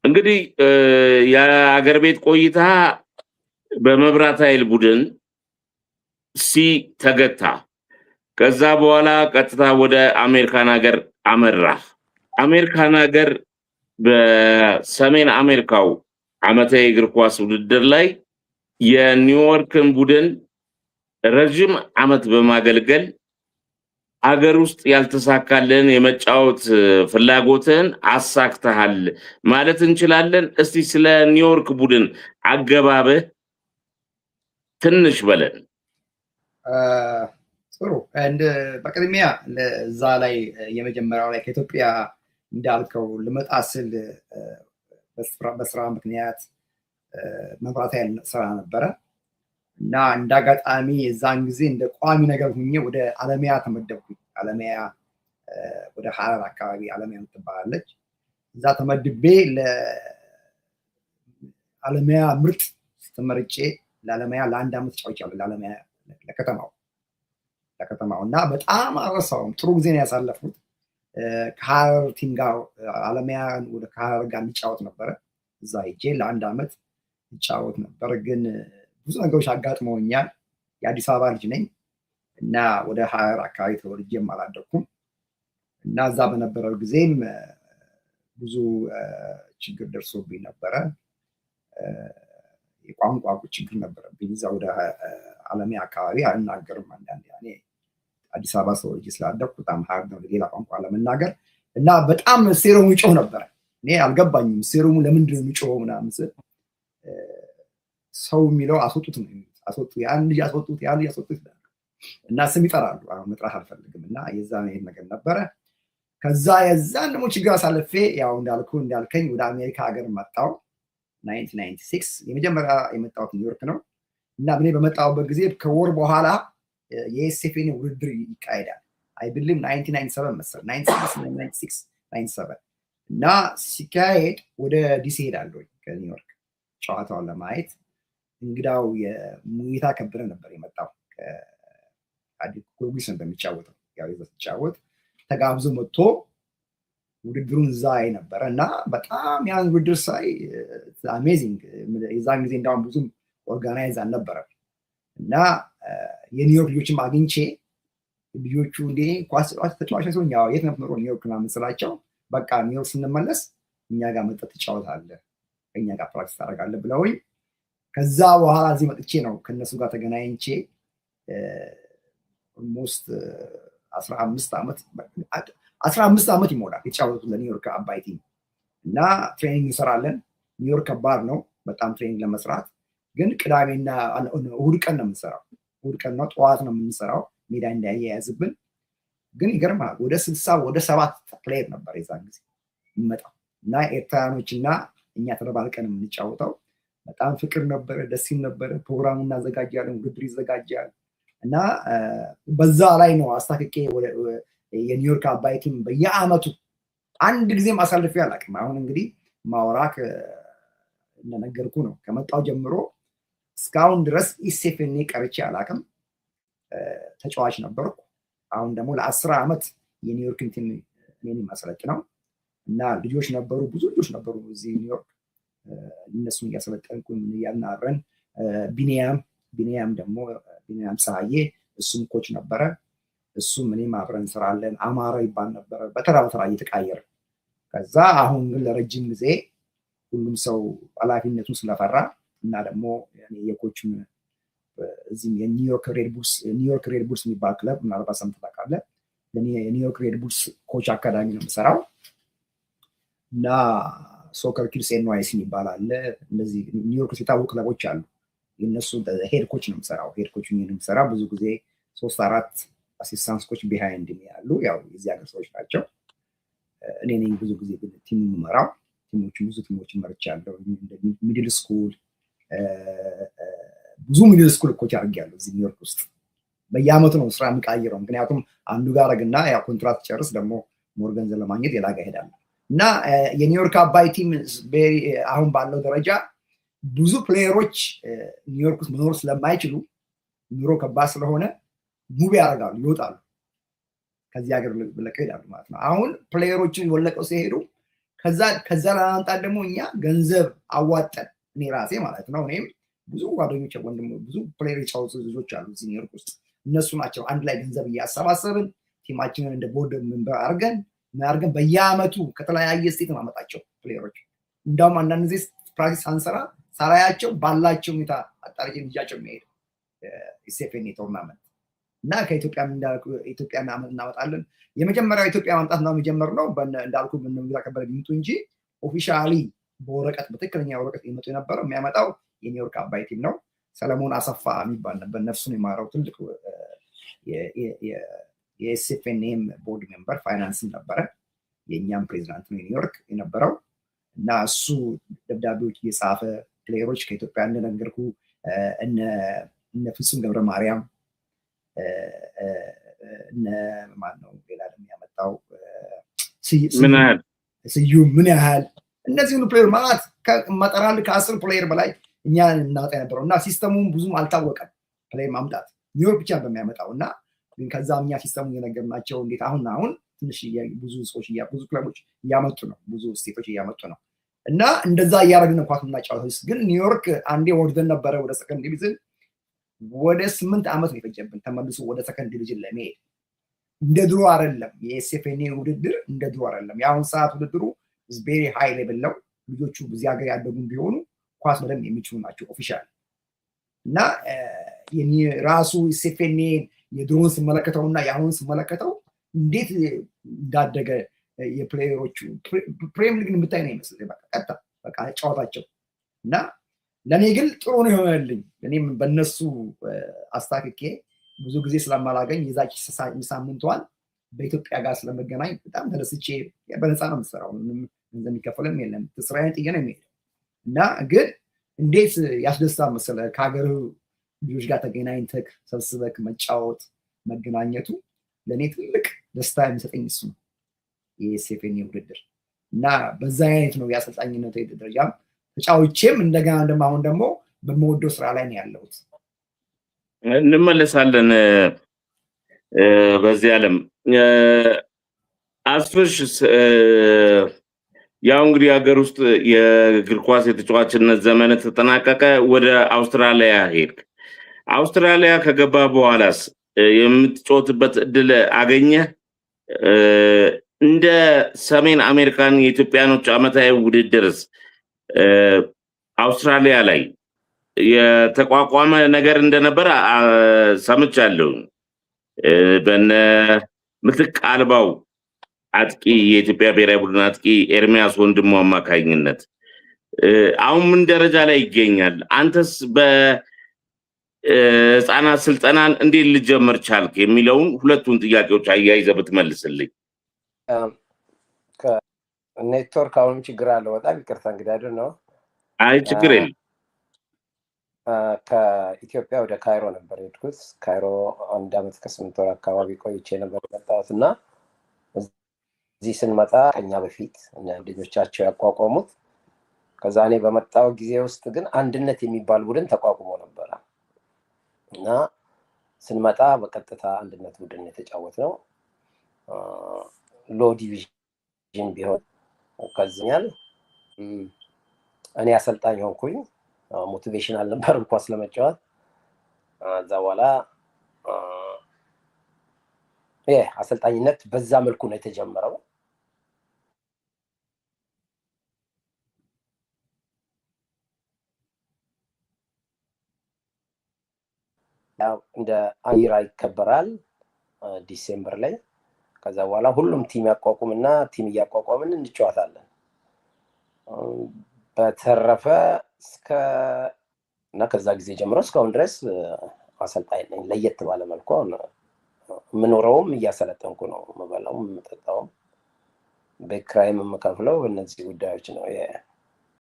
እንግዲህ የአገር ቤት ቆይታ በመብራት ኃይል ቡድን ተገታ። ከዛ በኋላ ቀጥታ ወደ አሜሪካን ሀገር አመራ። አሜሪካን ሀገር በሰሜን አሜሪካው ዓመታዊ እግር ኳስ ውድድር ላይ የኒውዮርክን ቡድን ረጅም ዓመት በማገልገል አገር ውስጥ ያልተሳካልን የመጫወት ፍላጎትን አሳክተሃል ማለት እንችላለን። እስቲ ስለ ኒውዮርክ ቡድን አገባብህ ትንሽ በለን። ጥሩ። በቅድሚያ እዛ ላይ የመጀመሪያው ላይ ከኢትዮጵያ እንዳልከው ልመጣ ስል በስራ ምክንያት መብራት ኃይል ስራ ነበረ እና እንዳጋጣሚ የዛን ጊዜ እንደ ቋሚ ነገር ሁኜ ወደ አለሚያ ተመደብኩኝ። አለሚያ ወደ ሐረር አካባቢ አለሚያ የምትባላለች። እዛ ተመድቤ ለአለሚያ ምርጥ ተመርጬ ለአለሚያ ለአንድ ዓመት ጫውቻለሁ። ለአለሚያ ለከተማው እና በጣም አረሳውም። ጥሩ ጊዜ ነው ያሳለፍኩት። ከሐረር ቲም ጋር አለሚያ ወደ ከሐረር ጋር እንጫወት ነበረ። እዛ ሄጄ ለአንድ ዓመት ይጫወት ነበር። ግን ብዙ ነገሮች አጋጥመውኛል። የአዲስ አበባ ልጅ ነኝ እና ወደ ሐረር አካባቢ ተወልጄም አላደኩም እና እዛ በነበረው ጊዜም ብዙ ችግር ደርሶብኝ ነበረ። የቋንቋ ችግር ነበረብኝ። እዛ ወደ አለሚያ አካባቢ አልናገርም። አንዳንዴ እኔ አዲስ አበባ ተወልጄ ስላደኩ በጣም ሀርድ ነው ሌላ ቋንቋ ለመናገር እና በጣም ሴሮሙ ይጮህ ነበረ። እኔ አልገባኝም ሴሮሙ ለምንድን ነው የሚጮኸው ምናምን ስል ሰው የሚለው አስወጡት ነው የሚሉት። አስወጡ፣ ያን ልጅ አስወጡት፣ ያን ልጅ አስወጡት እና ስም ይጠራሉ። አሁን መጥራት አልፈልግም እና የዛን ይሄን ነገር ነበረ። ከዛ የዛን ደግሞ ችግር አሳልፌ ያው እንዳልከኝ ወደ አሜሪካ ሀገር መጣሁ። 1996 የመጀመሪያ የመጣሁት ኒውዮርክ ነው እና እኔ በመጣሁበት ጊዜ ከወር በኋላ የኤስኤፍኤን ውድድር ይካሄዳል። አይ ብሊቭ 1997 መሰለኝ 96 እና ሲካሄድ ወደ ዲሲ ሄዳለሁ ከኒውዮርክ ጨዋታውን ለማየት። እንግዳው የሙይታ ከበደ ነበር የመጣው ከጊዮርጊስ ነበር የሚጫወተው። ያው ሲጫወት ተጋብዞ መጥቶ ውድድሩን እዛ ነበረ እና በጣም ያን ውድድር ሳይ አሜዚንግ። የዛን ጊዜ እንዳውም ብዙም ኦርጋናይዝ አልነበረም እና የኒውዮርክ ልጆችም አግኝቼ ልጆቹ እንዴ ኳስ ተጫዋች ሰው የት ነው የምትኖረው ኒውዮርክ ምናምን ስላቸው በቃ ኒውዮርክ ስንመለስ እኛ ጋር መጠጥ ትጫወታለህ፣ ከእኛ ጋር ፕራክቲስ ታደርጋለህ ብለውኝ ከዛ በኋላ እዚህ መጥቼ ነው ከነሱ ጋር ተገናኝቼ ኦልሞስት 15 ዓመት ይሞላል የተጫወቱት ለኒውዮርክ አባይ ቲም እና ትሬኒንግ እንሰራለን። ኒውዮርክ ከባድ ነው በጣም ትሬኒንግ ለመስራት፣ ግን ቅዳሜና እሁድ ቀን ነው የምንሰራው። እሁድ ቀን ነው ጠዋት ነው የምንሰራው ሜዳ እንዳያያዝብን። ግን ይገርማል ወደ 60 ወደ 7 ፕሌየር ነበር የዛን ጊዜ የሚመጣው እና ኤርትራኖች እና እኛ ተደባልቀን የምንጫወተው። በጣም ፍቅር ነበረ፣ ደስ ይል ነበረ። ፕሮግራሙ እናዘጋጃለን፣ ውድድር ይዘጋጃል እና በዛ ላይ ነው አስታክቄ የኒውዮርክ አባይ ቲም በየአመቱ አንድ ጊዜም አሳልፌ አላውቅም። አሁን እንግዲህ ማውራክ እንደነገርኩ ነው ከመጣው ጀምሮ እስካሁን ድረስ ኢሴፍኔ ቀርቼ አላውቅም። ተጫዋች ነበርኩ። አሁን ደግሞ ለ10 ዓመት የኒውዮርክን ቲም እኔን ማሰለጥነው እና ልጆች ነበሩ፣ ብዙ ልጆች ነበሩ እዚህ ኒውዮርክ። እነሱን እያሰለጠንኩ እያልን አብረን ቢኒያም ደግሞ ቢኒያም ፀሐዬ እሱም ኮች ነበረ። እሱም እኔም አብረን እንሰራለን። አማራ ይባል ነበረ። በተራ እየተቃየረ ከዛ አሁን ግን ለረጅም ጊዜ ሁሉም ሰው ኃላፊነቱን ስለፈራ እና ደግሞ የኮቹን እዚህም የኒውዮርክ ሬድ ቡልስ የሚባል ክለብ ምናልባት ሰምተህ ታውቃለህ። የኒውዮርክ ሬድ ቡልስ ኮች አካዳሚ ነው የምሰራው እና ሶከር ኪድስ ኤንዋይሲ የሚባል አለ። እነዚህ ኒውዮርክ ውስጥ የታወቁ ክለቦች አሉ። የእነሱ ሄድ ኮች ነው የምሰራው። ሄድ ኮች ነው የምሰራው። ብዙ ጊዜ 3-4 አሲስታንስ ኮች ቢሃይንድ ያሉ ያው የዚህ ሀገር ሰዎች ናቸው። እኔ ነኝ ብዙ ጊዜ ቲም የምመራው። ብዙ ቲሞችን መርቻለሁ። ሚድል ስኩል ብዙ ሚድል ስኩል ኮች አድርጌያለሁ እዚህ ኒውዮርክ ውስጥ። በየአመቱ ነው ስራ የምቃይረው። ምክንያቱም አንዱ ጋር አደረግና ያው ኮንትራት ጨርስ ደግሞ ሞር ገንዘብ ለማግኘት ሌላ ጋር እሄዳለሁ እና የኒውዮርክ አባይ ቲም አሁን ባለው ደረጃ ብዙ ፕሌየሮች ኒውዮርክ ውስጥ መኖር ስለማይችሉ ኑሮ ከባድ ስለሆነ ሙቪ ያደርጋሉ፣ ይወጣሉ፣ ከዚህ ሀገር ለቀው ይሄዳሉ ማለት ነው። አሁን ፕሌየሮችን ወለቀው ሲሄዱ ከዛ ለማምጣት ደግሞ እኛ ገንዘብ አዋጠን እኔ ራሴ ማለት ነው እኔም ብዙ ጓደኞች ወንድም ብዙ ፕሌየር የጫወቱ ልጆች አሉ እዚህ ኒውዮርክ ውስጥ እነሱ ናቸው አንድ ላይ ገንዘብ እያሰባሰብን ቲማችንን እንደ ቦርድ ሜምበር አድርገን በየአመቱ ከተለያየ ስቴት ማመጣቸው ፕሌየሮች እንዳውም አንዳንድ ጊዜ ፕራክቲስ አንሰራ ሳራያቸው ባላቸው ሁኔታ አጣሪጅ ልጃቸው የሚሄድ ኢሴፌኔ ቶርናመንት እና ከኢትዮጵያ እናመጣለን የመጀመሪያው ኢትዮጵያ ማምጣት ነው የጀመርነው እንዳልኩ ምንምዛ ከበረ ቢምጡ እንጂ ኦፊሻሊ በወረቀት በትክክለኛ ወረቀት ይመጡ የነበረው የሚያመጣው የኒውዮርክ አባይ ቲም ነው ሰለሞን አሰፋ የሚባል ነበር ነፍሱን የማረው ትልቅ የኤስኤፍኤንኤም ቦርድ ሜምበር ፋይናንስም ነበረ የእኛም ፕሬዚዳንት ነው ኒውዮርክ የነበረው እና እሱ ደብዳቤዎች እየጻፈ ፕሌየሮች ከኢትዮጵያ እንደነገርኩ እነ ፍጹም ገብረ ማርያም እነ ማን ነው ሌላ ደግሞ ያመጣው ስዩም ምን ያህል እነዚህ ሁሉ ፕሌየር ማለት መጠራል ከ10 ፕሌየር በላይ እኛ እናውጣ የነበረው እና ሲስተሙም ብዙም አልታወቀም ፕሌየር ማምጣት ኒውዮርክ ብቻ በሚያመጣው እና ግን ከዛ እኛ ሲስተሙ እየነገርናቸው እንዴት አሁን ትንሽ ብዙ ሰዎች ብዙ ክለቦች እያመጡ ነው ብዙ ስቴቶች እያመጡ ነው እና እንደዛ እያደረግን እንኳን እናጫወተው ግን ኒውዮርክ አንዴ ወርደን ነበረ ወደ ሰከንድ ዲቪዥን ወደ 8 ዓመት ነው የፈጀብን ተመልሶ ወደ ሰከንድ ዲቪዥን ለመሄድ እንደ ድሮ አይደለም የኤስኤፍኤን ውድድር እንደ ድሮ አይደለም የአሁን ሰዓት ውድድሩ is very high level ነው ልጆቹ በዚህ ሀገር ያደጉም ቢሆኑ ኳስ በደንብ የሚችሉ ናቸው ኦፊሻል እና ራሱ ኤስኤፍኤን የድሮን ስመለከተውና የአሁን ስመለከተው እንዴት እንዳደገ የፕሌየሮቹ ፕሪሚየር ሊግ ብታይ ነው ይመስል በቃ ጨዋታቸው እና ለኔ ግን ጥሩ ነው የሆነልኝ እኔም በእነሱ አስታክኬ ብዙ ጊዜ ስለማላገኝ የዛች ሳምንቷን በኢትዮጵያ ጋር ስለመገናኝ በጣም ተደስቼ በነፃ ነው የምሰራው ምንም ገንዘብ የሚከፈለም የለም ስራዬን ጥዬ ነው የሚሄደው እና ግን እንዴት ያስደስታል መሰለህ ከሀገር ልጆች ጋር ተገናኝተህ ሰብስበህ መጫወት መገናኘቱ ለእኔ ትልቅ ደስታ የሚሰጠኝ እሱ ነው የኤስኤፍኤን ውድድር እና በዛ አይነት ነው የአሰልጣኝነት ደረጃም ተጫውቼም እንደገና አሁን ደግሞ በመወደው ስራ ላይ ነው ያለሁት እንመለሳለን በዚህ ዓለም አስፍሽ ያው እንግዲህ ሀገር ውስጥ የእግር ኳስ የተጫዋችነት ዘመን ተጠናቀቀ ወደ አውስትራሊያ ሄድክ አውስትራሊያ ከገባ በኋላስ የምትጫወትበት እድል አገኘ እንደ ሰሜን አሜሪካን የኢትዮጵያኖች አመታዊ ውድድርስ አውስትራሊያ ላይ የተቋቋመ ነገር እንደነበረ ሰምቻለሁ በነ ምትክ አልባው አጥቂ የኢትዮጵያ ብሔራዊ ቡድን አጥቂ ኤርሚያስ ወንድሙ አማካኝነት አሁን ምን ደረጃ ላይ ይገኛል አንተስ በህፃናት ስልጠናን እንዴት ልጀምር ቻልክ የሚለውን ሁለቱን ጥያቄዎች አያይዘህ ብትመልስልኝ ኔትወርክ አሁንም ችግር አለ በጣም ይቅርታ እንግዲህ አይደል ነው አይ ችግር የለም ከኢትዮጵያ ወደ ካይሮ ነበር የሄድኩት ካይሮ 1 ዓመት ከ8 ወር አካባቢ ቆይቼ ነበር የመጣሁት እና እዚህ ስንመጣ ከኛ በፊት ልጆቻቸው ያቋቋሙት ከዛ እኔ በመጣው ጊዜ ውስጥ ግን አንድነት የሚባል ቡድን ተቋቁሞ ነበር እና ስንመጣ በቀጥታ አንድነት ቡድን የተጫወት ነው ሎ ዲቪዥን ቢሆን ከዚህኛል እኔ አሰልጣኝ ሆንኩኝ ሞቲቬሽን አልነበረም ኳስ ለመጫወት እዛ በኋላ አሰልጣኝነት በዛ መልኩ ነው የተጀመረው ያው እንደ አየራ ይከበራል ዲሴምበር ላይ ከዛ በኋላ ሁሉም ቲም ያቋቁምና ቲም ያቋቋምን እንጫወታለን በተረፈ እና ከዛ ጊዜ ጀምሮ እስካሁን ድረስ አሰልጣኝ ነኝ ለየት ባለ መልኩ ምኖረውም እያሰለጠንኩ ነው መበላው መጠጣው በክራይም መከፍለው እነዚህ ጉዳዮች ነው